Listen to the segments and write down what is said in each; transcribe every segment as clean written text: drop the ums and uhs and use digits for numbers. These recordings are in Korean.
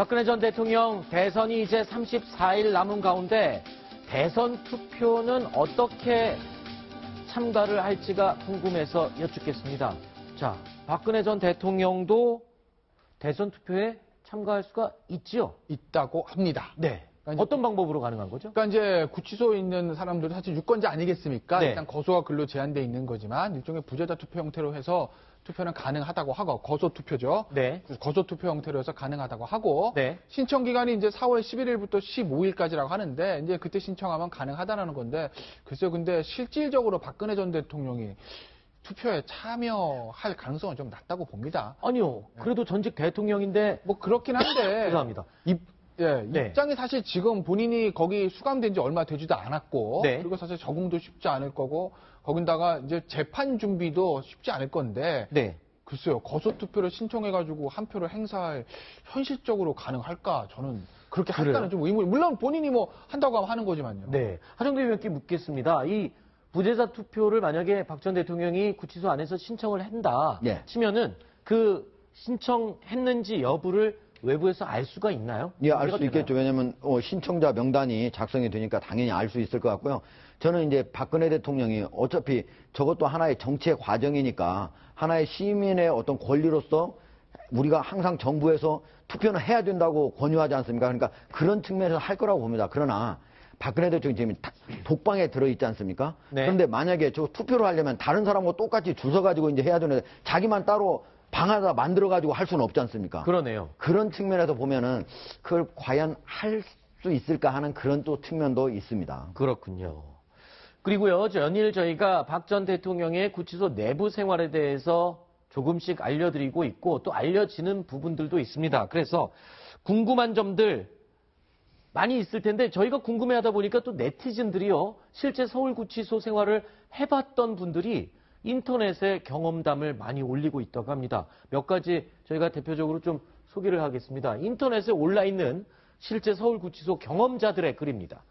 박근혜 전 대통령 대선이 이제 34일 남은 가운데 대선 투표는 어떻게 참가를 할지가 궁금해서 여쭙겠습니다. 자, 박근혜 전 대통령도 대선 투표에 참가할 수가 있지요? 있다고 합니다. 네. 그러니까 어떤 방법으로 가능한 거죠? 그러니까 이제 구치소에 있는 사람들도 사실 유권자 아니겠습니까? 네. 일단 거소와 근로 제한돼 있는 거지만 일종의 부재자 투표 형태로 해서 투표는 가능하다고 하고 거소 투표죠. 네. 거소 투표 형태로 해서 가능하다고 하고 네. 신청 기간이 이제 4월 11일부터 15일까지라고 하는데 이제 그때 신청하면 가능하다라는 건데 글쎄요. 근데 실질적으로 박근혜 전 대통령이 투표에 참여할 가능성은 좀 낮다고 봅니다. 아니요. 그래도 전직 대통령인데 뭐 그렇긴 한데 죄송합니다. 네. 입장이 사실 지금 본인이 거기 수감된 지 얼마 되지도 않았고 네. 그리고 사실 적응도 쉽지 않을 거고 거긴다가 이제 재판 준비도 쉽지 않을 건데 네. 글쎄요. 거소 투표를 신청해가지고 한 표를 행사할 현실적으로 가능할까? 저는 그렇게 할까는 좀 의문. 물론 본인이 뭐 한다고 하면 하는 거지만요. 네. 하정대 의원께 묻겠습니다. 이 부재자 투표를 만약에 박 전 대통령이 구치소 안에서 신청을 한다 네. 치면은 그 신청했는지 여부를 외부에서 알 수가 있나요? 예, 알 수 있겠죠. 왜냐면 신청자 명단이 작성이 되니까 당연히 알 수 있을 것 같고요. 저는 이제 박근혜 대통령이 어차피 저것도 하나의 정치의 과정이니까 하나의 시민의 어떤 권리로서 우리가 항상 정부에서 투표는 해야 된다고 권유하지 않습니까? 그러니까 그런 측면에서 할 거라고 봅니다. 그러나 박근혜 대통령이 지금 독방에 들어있지 않습니까? 네. 그런데 만약에 저 투표를 하려면 다른 사람하고 똑같이 줄 서가지고 이제 해야 되는데 자기만 따로 방 하나 만들어가지고 할 수는 없지 않습니까? 그러네요. 그런 측면에서 보면은 그걸 과연 할 수 있을까 하는 그런 또 측면도 있습니다. 그렇군요. 그리고요, 연일 저희가 박 전 대통령의 구치소 내부 생활에 대해서 조금씩 알려드리고 있고 또 알려지는 부분들도 있습니다. 그래서 궁금한 점들 많이 있을 텐데 저희가 궁금해하다 보니까 또 네티즌들이요, 실제 서울구치소 생활을 해봤던 분들이 인터넷에 경험담을 많이 올리고 있다고 합니다. 몇 가지 저희가 대표적으로 좀 소개를 하겠습니다. 인터넷에 올라있는 실제 서울구치소 경험자들의 글입니다.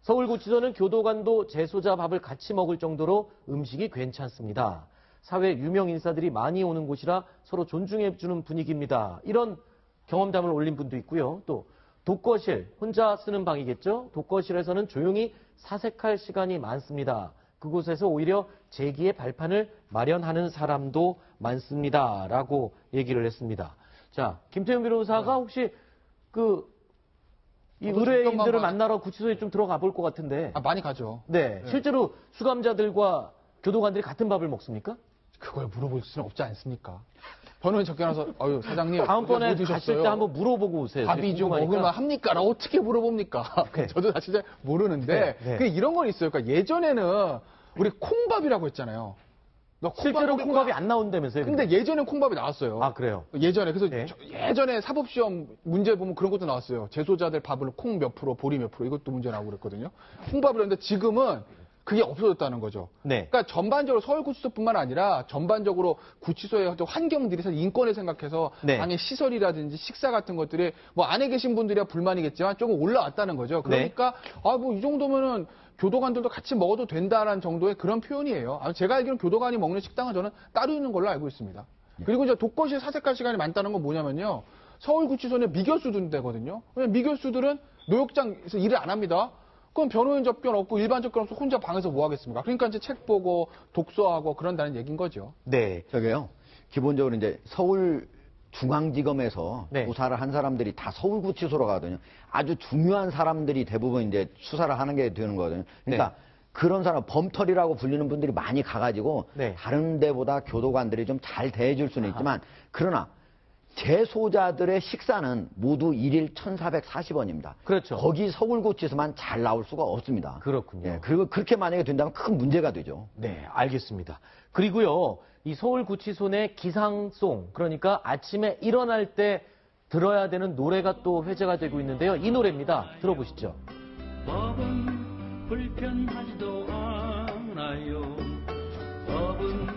서울구치소는 교도관도 재소자 밥을 같이 먹을 정도로 음식이 괜찮습니다. 사회 유명 인사들이 많이 오는 곳이라 서로 존중해주는 분위기입니다. 이런 경험담을 올린 분도 있고요. 또 독거실, 혼자 쓰는 방이겠죠? 독거실에서는 조용히 사색할 시간이 많습니다. 그곳에서 오히려 재기의 발판을 마련하는 사람도 많습니다. 라고 얘기를 했습니다. 자, 김태현 변호사가 혹시 이 의뢰인들을 만나러 구치소에 좀 들어가 볼 것 같은데. 많이 가죠. 네. 실제로 수감자들과 교도관들이 같은 밥을 먹습니까? 그걸 물어볼 수는 없지 않습니까? 변호인 적겨놔서 사장님 다음번에 뭐 가실 때 한번 물어보고 오세요. 밥이 좀 먹을만 합니까? 어떻게 물어봅니까? 네. 저도 사실 잘 모르는데 네. 이런 건 있어요. 그러니까 예전에는 우리 콩밥이라고 했잖아요. 실제로 콩밥이 안 나온다면서요? 근데 예전엔 콩밥이 나왔어요. 아, 그래요? 예전에. 그래서 네. 예전에 사법시험 문제 보면 그런 것도 나왔어요. 재소자들 밥을 콩 몇 프로, 보리 몇 프로 이것도 문제 나오고 그랬거든요. 콩밥이라는데 지금은 그게 없어졌다는 거죠. 네. 그러니까 전반적으로 서울구치소뿐만 아니라 전반적으로 구치소의 어떤 환경들이 사실 인권을 생각해서 네. 방의 시설이라든지 식사 같은 것들이 뭐 안에 계신 분들이야 불만이겠지만 조금 올라왔다는 거죠. 그러니까 뭐 이 정도면은 교도관들도 같이 먹어도 된다라는 정도의 그런 표현이에요. 제가 알기로는 교도관이 먹는 식당은 저는 따로 있는 걸로 알고 있습니다. 그리고 이제 독거실 사색할 시간이 많다는 건 뭐냐면요. 서울구치소는 미결수들되거든요. 왜냐면 미결수들은 노역장에서 일을 안 합니다. 그럼 변호인 접견 없고 일반 접견 없고 혼자 방에서 뭐 하겠습니까? 그러니까 이제 책 보고 독서하고 그런다는 얘기인 거죠. 네. 저게요. 기본적으로 이제 서울 중앙지검에서 네. 조사를 한 사람들이 다 서울구치소로 가거든요. 아주 중요한 사람들이 대부분 이제 수사를 하는 게 되는 거거든요. 그러니까 그런 사람, 범털이라고 불리는 분들이 많이 가가지고 다른 데보다 교도관들이 좀 잘 대해줄 수는 있지만 그러나 재소자들의 식사는 모두 1일 1,440원입니다. 그렇죠. 거기 서울구치소만 잘 나올 수가 없습니다. 그렇군요. 예, 그리고 그렇게 만약에 된다면 큰 문제가 되죠. 네, 알겠습니다. 그리고요, 이 서울구치소 내 기상송, 그러니까 아침에 일어날 때 들어야 되는 노래가 또 회자가 되고 있는데요. 이 노래입니다. 들어보시죠. 법은 불편하지도 않아요. 법은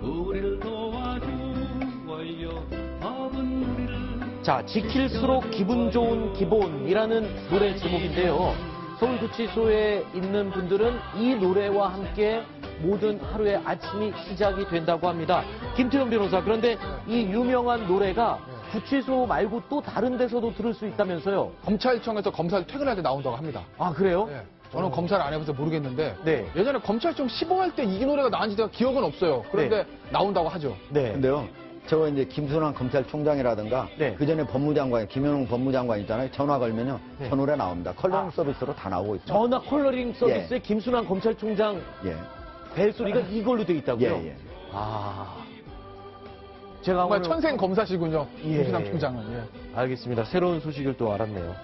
우리를 도와주어요. 법은 우리를. 자, 지킬수록 기분 좋은 기본이라는 노래 제목인데요. 서울구치소에 있는 분들은 이 노래와 함께 모든 하루의 아침이 시작이 된다고 합니다. 김태현 변호사, 그런데 이 유명한 노래가 구치소 말고 또 다른 데서도 들을 수 있다면서요? 검찰청에서 검사를 퇴근할 때 나온다고 합니다. 아, 그래요? 네. 저는 검사를 안 해봐서 모르겠는데 네. 예전에 검찰청 시범할 때 이 노래가 나온지 제가 기억은 없어요. 그런데 나온다고 하죠. 네. 근데요, 저거 이제 김순환 검찰총장이라든가 네. 그 전에 법무장관, 김현웅 법무장관 있잖아요. 전화 걸면요, 네. 저 노래 나옵니다. 컬러링 아. 서비스로 다 나오고 있어요. 전화 컬러링 서비스에 김순환 검찰총장 예, 벨소리가 이걸로 돼 있다고요? 예, 예. 아. 제가 정말 오늘 천생 검사시군요. 예. 김수남 총장은. 예. 알겠습니다. 새로운 소식을 또 알았네요.